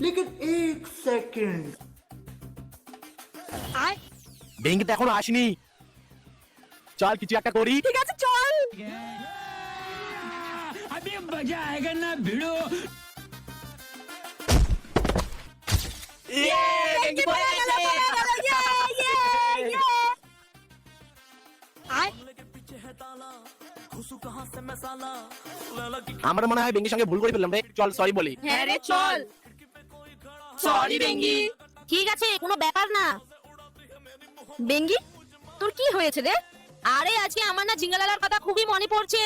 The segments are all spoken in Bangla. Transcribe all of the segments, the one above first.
लेकिन एक सेकंड ভেঙ্গি তো এখনো আসেনি, চল কিছু একটা করি। ঠিক আছে চল। अभी मजा आएगा ना भिड़ो। ভেঙ্গি পড়ে গেল, পড়ে গেল, ইয়ে। আমার মনে হয় ভেঙ্গির সঙ্গে ভুল করে ফেললাম রে, চল সরি বলি। হ্যাঁ রে চল। সরি বেঙ্গি। ঠিক আছে কোনো ব্যাপার না। বেঙ্গি তোর কি হয়েছে রে? আরে আজকে আমার না জিঙ্গালালার কথা খুবই মনে পড়ছে।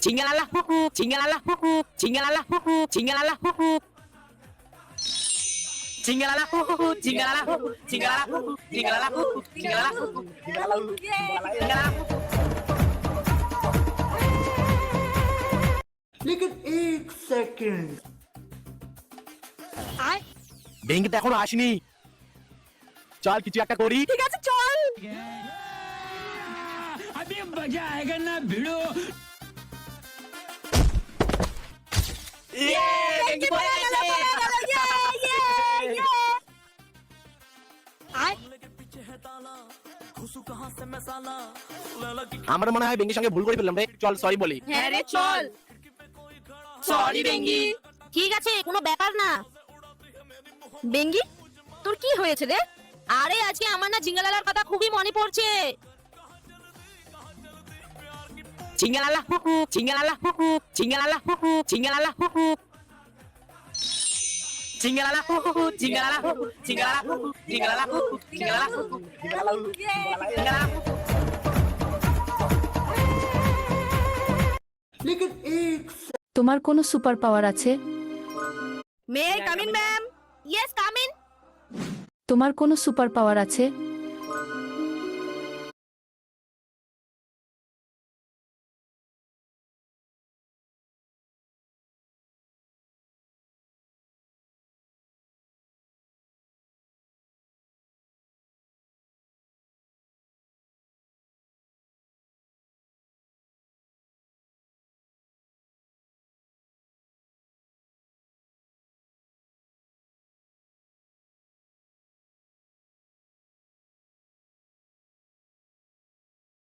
চিঙ্গালালা হুহু, চিঙ্গালালা হুহু, চিঙ্গালালা হুহু, চিঙ্গালালা হুহু, চিঙ্গালালা হুহু, চিঙ্গালালা হুহু, চিঙ্গালালা হুহু, চিঙ্গালালা হুহু, চিঙ্গালালা হুহু, চিঙ্গালালা হুহু, চিঙ্গালালা হুহু। लेकिन एक सेकंड ভেঙ্গি তো এখনো আসেনি, চল কিছু একটা করি। ঠিক আছে চল। अभी मजा आएगा ना भिड़ो। ভেঙ্গি পড়ে গেল, পড়ে গেল, ইয়ে। আমার মনে হয় ভেঙ্গির সঙ্গে ভুল করে ফেললাম রে, চল সরি বলি। হ্যাঁ রে চল। সরি বেঙ্গি। ঠিক আছে কোনো ব্যাপার না। বেঙ্গি তোর কি হয়েছে রে? আরে আজকে আমার না জিঙ্গালালার কথা খুবই মনে পড়ছে। চিঙ্গালালা হুহু, চিঙ্গালালা হুহু, চিঙ্গালালা হুহু, চিঙ্গালালা হুহু, চিঙ্গালালা হুহু, চিঙ্গালালা হুহু, চিঙ্গালালা হুহু, চিঙ্গালালা হুহু, চিঙ্গালালা হুহু, চিঙ্গালালা হুহু, চিঙ্গালালা হুহু। लेकिन एक তোমার কোনো সুপার পাওয়ার আছে? May I come in ma'am? Yes come in. তোমার কোনো সুপার পাওয়ার আছে?